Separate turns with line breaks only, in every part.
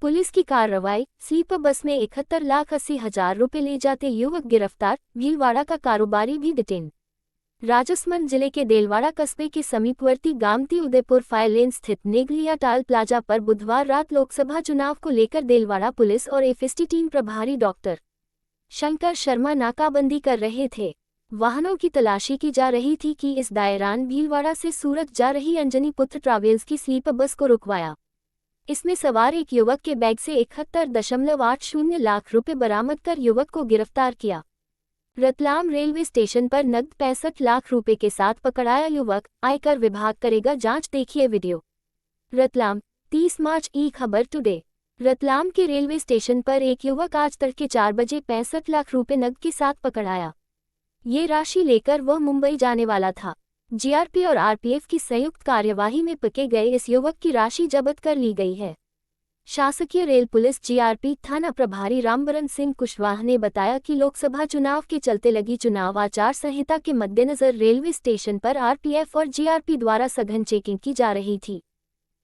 Police की कार्रवाई। Sleeper bus में 71,80,000 रुपए ले जाते युवक गिरफ्तार। भीलवाड़ा का कारोबारी भी डिटेन। राजसमंद जिले के देलवाड़ा कस्बे के समीपवर्ती गामती उदयपुर फायर लेन स्थित नेगलिया टाल प्लाजा पर बुधवार रात लोकसभा चुनाव को लेकर देलवाड़ा पुलिस और एफएसटी टीम प्रभारी डॉक्टर शंकर शर्मा नाकाबंदी कर रहे थे। वाहनों की तलाशी की जा रही थी कि इस दौरान भीलवाड़ा से सूरत जा रही अंजनी पुत्र ट्रैवल्स की स्लीपर बस को रुकवाया। इसमें सवार एक युवक के बैग से 71.80 लाख रुपए बरामद कर युवक को गिरफ्तार किया। रतलाम रेलवे स्टेशन पर नकद 65 लाख रुपए के साथ पकड़ाया युवक। आयकर विभाग करेगा जांच, देखिए वीडियो। रतलाम 30 मार्च। ई खबर टुडे। रतलाम के रेलवे स्टेशन पर एक युवक आज तड़के 4 बजे 65 लाख रुपए नकद के साथ पकड़ाया। ये राशि लेकर वह मुंबई जाने वाला था। जीआरपी और आरपीएफ की संयुक्त कार्यवाही में पकड़े गए इस युवक की राशि जब्त कर ली गई है। शासकीय रेल पुलिस जीआरपी थाना प्रभारी रामबरन सिंह कुशवाहा ने बताया कि लोकसभा चुनाव के चलते लगी चुनाव आचार संहिता के मद्देनजर रेलवे स्टेशन पर आरपीएफ और जीआरपी द्वारा सघन चेकिंग की जा रही थी।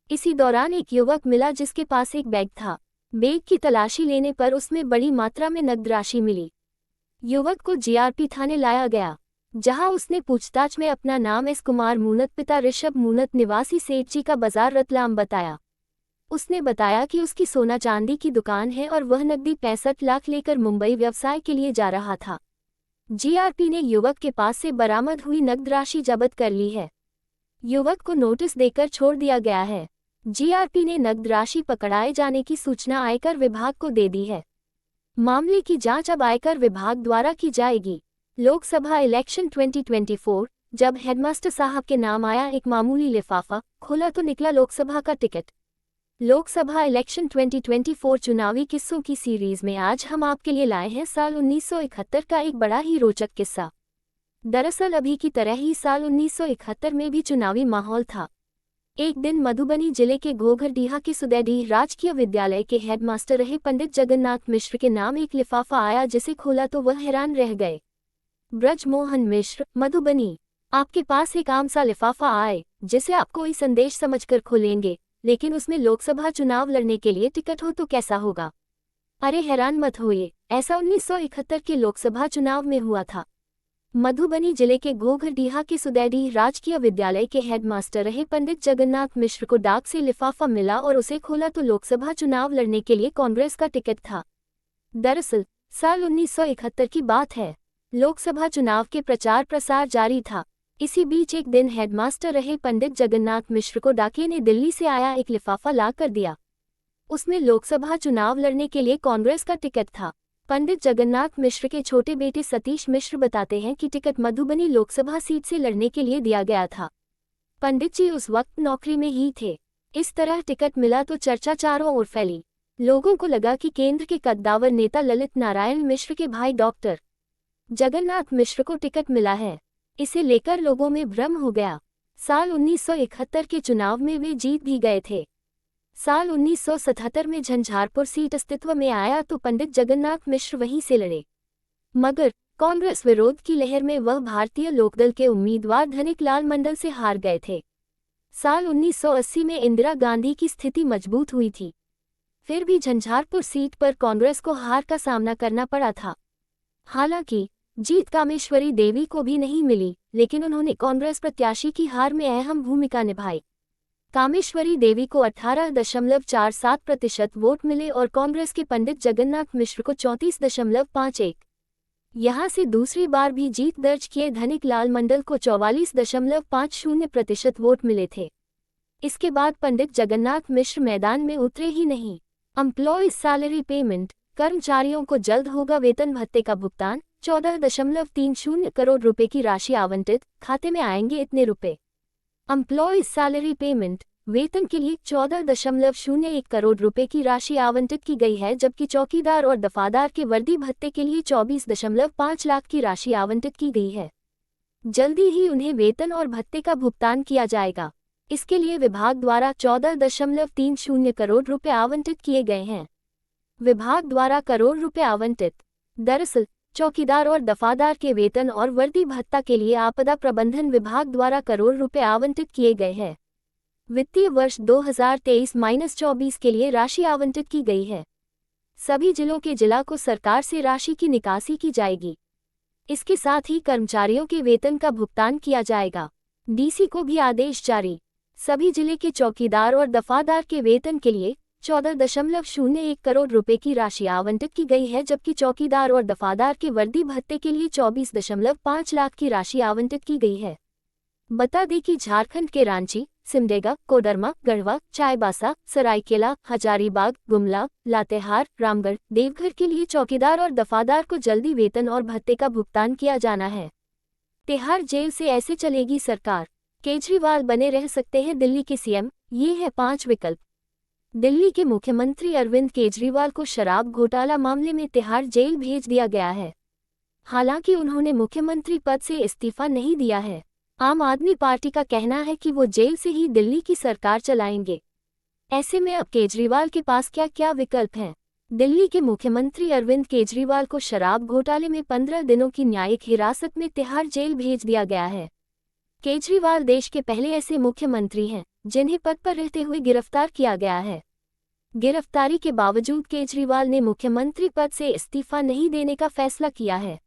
इसी दौरान एक युवक मिला जिसके पास एक बैग था। बैग की तलाशी लेने पर उसमें बड़ी मात्रा में नकद राशि मिली। युवक को जीआरपी थाने लाया गया, जहां उसने पूछताछ में अपना नाम एस कुमार मूनत पिता ऋषभ मूनत निवासी सेठजी का बाजार रतलाम बताया। उसने बताया कि उसकी सोना चांदी की दुकान है और वह नकदी 65 लाख लेकर मुंबई व्यवसाय के लिए जा रहा था। जीआरपी ने युवक के पास से बरामद हुई नकद राशि जब्त कर ली है। युवक को नोटिस देकर छोड़ दिया गया है। जीआरपी ने नकद राशि पकड़ाए जाने की सूचना आयकर विभाग को दे दी है। मामले की जांच अब आयकर विभाग द्वारा की जाएगी। लोकसभा इलेक्शन 2024, जब हेडमास्टर साहब के नाम आया एक मामूली लिफाफा खोला तो निकला लोकसभा का टिकट। लोकसभा इलेक्शन 2024 चुनावी किस्सों की सीरीज में आज हम आपके लिए लाए हैं साल 1971 का एक बड़ा ही रोचक किस्सा। दरअसल अभी की तरह ही साल 1971 में भी चुनावी माहौल था। एक दिन मधुबनी जिले के घोघरडीहा के सुदैडीह राजकीय विद्यालय के हेडमास्टर रहे पंडित जगन्नाथ मिश्र के नाम एक लिफाफा आया, जिसे खोला तो वह हैरान रह गए। ब्रजमोहन मिश्र, मधुबनी, आपके पास एक आम सा लिफाफा आए जिसे आप कोई संदेश समझकर खोलेंगे, लेकिन उसमें लोकसभा चुनाव लड़ने के लिए टिकट हो तो कैसा होगा? अरे हैरान मत होइए, ऐसा 1971 के लोकसभा चुनाव में हुआ था। मधुबनी जिले के घोघरडीहा के सुदैडीह राजकीय विद्यालय के हेडमास्टर रहे पंडित जगन्नाथ मिश्र को डाक से लिफाफा मिला और उसे खोला तो लोकसभा चुनाव लड़ने के लिए कांग्रेस का टिकट था। दरअसल साल 1971 की बात है। लोकसभा चुनाव के प्रचार प्रसार जारी था। इसी बीच एक दिन हेडमास्टर रहे पंडित जगन्नाथ मिश्र को डाकिये ने दिल्ली से आया एक लिफाफा ला कर दिया। उसमें लोकसभा चुनाव लड़ने के लिए कांग्रेस का टिकट था। पंडित जगन्नाथ मिश्र के छोटे बेटे सतीश मिश्र बताते हैं कि टिकट मधुबनी लोकसभा सीट से लड़ने के लिए दिया गया था। पंडित जी उस वक्त नौकरी में ही थे। इस तरह टिकट मिला तो चर्चा चारों ओर फैली। लोगों को लगा कि केंद्र के कद्दावर नेता ललित नारायण मिश्र के भाई डॉक्टर जगन्नाथ मिश्र को टिकट मिला है। इसे लेकर लोगों में भ्रम हो गया। साल 1971 के चुनाव में वे जीत भी गए थे। साल 1977 में झंझारपुर सीट अस्तित्व में आया तो पंडित जगन्नाथ मिश्र वहीं से लड़े, मगर कांग्रेस विरोध की लहर में वह भारतीय लोकदल के उम्मीदवार धनिक लाल मंडल से हार गए थे। साल 1980 में इंदिरा गांधी की स्थिति मजबूत हुई थी, फिर भी झंझारपुर सीट पर कांग्रेस को हार का सामना करना पड़ा था। हालांकि जीत कामेश्वरी देवी को भी नहीं मिली, लेकिन उन्होंने कांग्रेस प्रत्याशी की हार में अहम भूमिका निभाई। कामेश्वरी देवी को 18.47% वोट मिले और कांग्रेस के पंडित जगन्नाथ मिश्र को 34.51। यहां से दूसरी बार भी जीत दर्ज किए धनिक लाल मंडल को 44.50% वोट मिले थे। इसके बाद पंडित जगन्नाथ मिश्र मैदान में उतरे ही नहीं। एम्प्लॉयज सैलरी पेमेंट, कर्मचारियों को जल्द होगा वेतन भत्ते का भुगतान। 14.30 करोड़ रुपए की राशि आवंटित, खाते में आएंगे इतने रुपए। एम्प्लॉयज सैलरी पेमेंट, वेतन के लिए 14.01 करोड़ रुपए की राशि आवंटित की गई है, जबकि चौकीदार और दफादार के वर्दी भत्ते के लिए 24.5 लाख की राशि आवंटित की गई है। जल्दी ही उन्हें वेतन और भत्ते का भुगतान किया जाएगा। इसके लिए विभाग द्वारा 14.30 करोड़ रुपए आवंटित किए गए हैं। विभाग द्वारा करोड़ रुपए आवंटित। दरअसल चौकीदार और दफादार के वेतन और वर्दी भत्ता के लिए आपदा प्रबंधन विभाग द्वारा करोड़ रुपए आवंटित किए गए हैं। वित्तीय वर्ष 2023-24 के लिए राशि आवंटित की गई है। सभी जिलों के जिला को सरकार से राशि की निकासी की जाएगी। इसके साथ ही कर्मचारियों के वेतन का भुगतान किया जाएगा। डीसी को भी आदेश जारी। सभी जिले के चौकीदार और दफादार के वेतन के लिए 14.01 करोड़ रुपए की राशि आवंटित की गई है, जबकि चौकीदार और दफादार के वर्दी भत्ते के लिए 24.5 लाख की राशि आवंटित की गई है। बता दें कि झारखंड के रांची, सिमडेगा, कोडरमा, गढ़वा, चाईबासा, सरायकेला, हजारीबाग, गुमला, लातेहार, रामगढ़, देवघर के लिए चौकीदार और दफादार को जल्दी वेतन और भत्ते का भुगतान किया जाना है। तिहाड़ जेल से ऐसे चलेगी सरकार, केजरीवाल बने रह सकते हैं दिल्ली के सीएम, ये है 5 विकल्प। दिल्ली के मुख्यमंत्री अरविंद केजरीवाल को शराब घोटाला मामले में तिहाड़ जेल भेज दिया गया है। हालांकि उन्होंने मुख्यमंत्री पद से इस्तीफा नहीं दिया है। आम आदमी पार्टी का कहना है कि वो जेल से ही दिल्ली की सरकार चलाएंगे। ऐसे में अब केजरीवाल के पास क्या क्या विकल्प हैं? दिल्ली के मुख्यमंत्री अरविंद केजरीवाल को शराब घोटाले में 15 दिनों की न्यायिक हिरासत में तिहाड़ जेल भेज दिया गया है। केजरीवाल देश के पहले ऐसे मुख्यमंत्री हैं जिन्हें पद पर रहते हुए गिरफ्तार किया गया है। गिरफ्तारी के बावजूद केजरीवाल ने मुख्यमंत्री पद से इस्तीफा नहीं देने का फैसला किया है।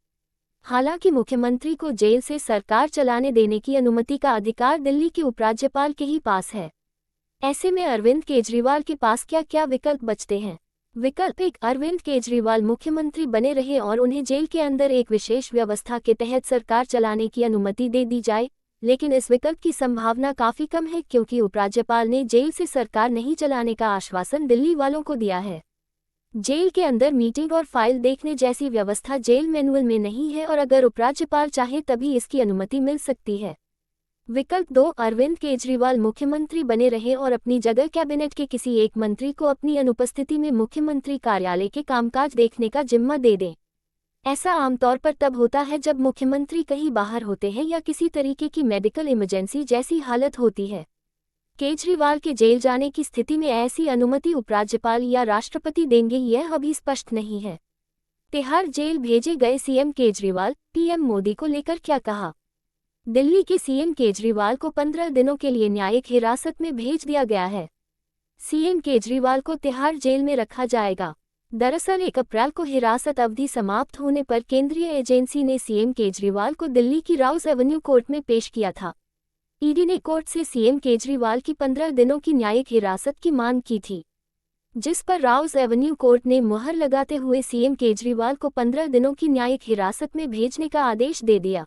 हालांकि मुख्यमंत्री को जेल से सरकार चलाने देने की अनुमति का अधिकार दिल्ली के उपराज्यपाल के ही पास है। ऐसे में अरविंद केजरीवाल के पास क्या क्या विकल्प बचते हैं? विकल्प 1, अरविंद केजरीवाल मुख्यमंत्री बने रहे और उन्हें जेल के अंदर एक विशेष व्यवस्था के तहत सरकार चलाने की अनुमति दे दी जाए, लेकिन इस विकल्प की संभावना काफी कम है क्योंकि उपराज्यपाल ने जेल से सरकार नहीं चलाने का आश्वासन दिल्ली वालों को दिया है। जेल के अंदर मीटिंग और फाइल देखने जैसी व्यवस्था जेल मैनुअल में नहीं है और अगर उपराज्यपाल चाहे तभी इसकी अनुमति मिल सकती है। विकल्प 2, अरविंद केजरीवाल मुख्यमंत्री बने रहे और अपनी जगह कैबिनेट के किसी एक मंत्री को अपनी अनुपस्थिति में मुख्यमंत्री कार्यालय के कामकाज देखने का जिम्मा दे दें। ऐसा आमतौर पर तब होता है जब मुख्यमंत्री कहीं बाहर होते हैं या किसी तरीके की मेडिकल इमरजेंसी जैसी हालत होती है। केजरीवाल के जेल जाने की स्थिति में ऐसी अनुमति उपराज्यपाल या राष्ट्रपति देंगे, यह अभी स्पष्ट नहीं है। तिहाड़ जेल भेजे गए सीएम केजरीवाल, पीएम मोदी को लेकर क्या कहा? दिल्ली के सीएम केजरीवाल को 15 दिनों के लिए न्यायिक हिरासत में भेज दिया गया है। सीएम केजरीवाल को तिहाड़ जेल में रखा जाएगा। दरअसल 1 अप्रैल को हिरासत अवधि समाप्त होने पर केंद्रीय एजेंसी ने सीएम केजरीवाल को दिल्ली की राउज एवेन्यू कोर्ट में पेश किया था। ईडी ने कोर्ट से सीएम केजरीवाल की 15 दिनों की न्यायिक हिरासत की मांग की थी, जिस पर राउज एवेन्यू कोर्ट ने मुहर लगाते हुए सीएम केजरीवाल को 15 दिनों की न्यायिक हिरासत में भेजने का आदेश दे दिया।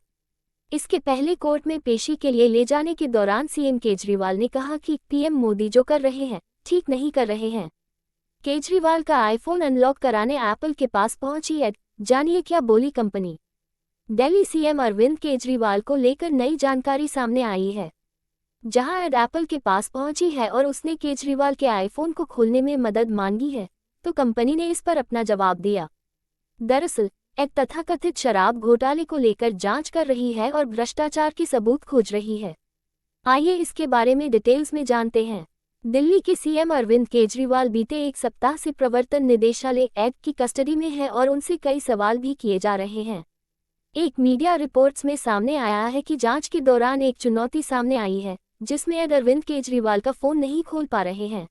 इसके पहले कोर्ट में पेशी के लिए ले जाने के दौरान सीएम केजरीवाल ने कहा कि पीएम मोदी जो कर रहे हैं ठीक नहीं कर रहे हैं। केजरीवाल का आईफोन अनलॉक कराने एप्पल के पास पहुंची एड, जानिए क्या बोली कंपनी। दिल्ली सीएम अरविंद केजरीवाल को लेकर नई जानकारी सामने आई है, जहां एड एप्पल के पास पहुंची है और उसने केजरीवाल के आईफोन को खोलने में मदद मांगी है, तो कंपनी ने इस पर अपना जवाब दिया। दरअसल एड तथाकथित शराब घोटाले को लेकर जांच कर रही है और भ्रष्टाचार के सबूत खोज रही है। आइए इसके बारे में डिटेल्स में जानते हैं। दिल्ली के सीएम अरविंद केजरीवाल बीते एक सप्ताह से प्रवर्तन निदेशालय एड की कस्टडी में है और उनसे कई सवाल भी किए जा रहे हैं। एक मीडिया रिपोर्ट्स में सामने आया है कि जांच के दौरान एक चुनौती सामने आई है, जिसमें एड अरविंद केजरीवाल का फोन नहीं खोल पा रहे हैं।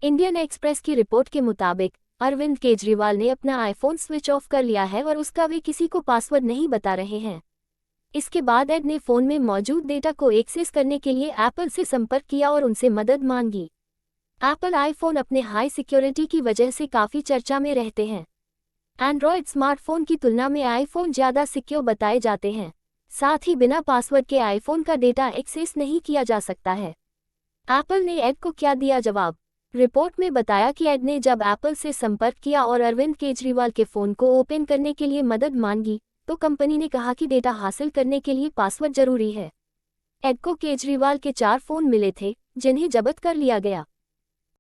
इंडियन एक्सप्रेस की रिपोर्ट के मुताबिक अरविंद केजरीवाल ने अपना आईफोन स्विच ऑफ कर लिया है और उसका वे किसी को पासवर्ड नहीं बता रहे हैं। इसके बाद एड ने फोन में मौजूद डेटा को एक्सेस करने के लिए एप्पल से संपर्क किया और उनसे मदद मांगी। एप्पल आईफोन अपने हाई सिक्योरिटी की वजह से काफ़ी चर्चा में रहते हैं। एंड्रॉयड स्मार्टफोन की तुलना में आईफोन ज़्यादा सिक्योर बताए जाते हैं। साथ ही बिना पासवर्ड के आईफोन का डेटा एक्सेस नहीं किया जा सकता है। एप्पल ने एड को क्या दिया जवाब? रिपोर्ट में बताया कि एड ने जब एप्पल से संपर्क किया और अरविंद केजरीवाल के फ़ोन को ओपन करने के लिए मदद मांगी, तो कंपनी ने कहा कि डेटा हासिल करने के लिए पासवर्ड जरूरी है। एड को केजरीवाल के 4 फ़ोन मिले थे, जिन्हें जब्त कर लिया गया।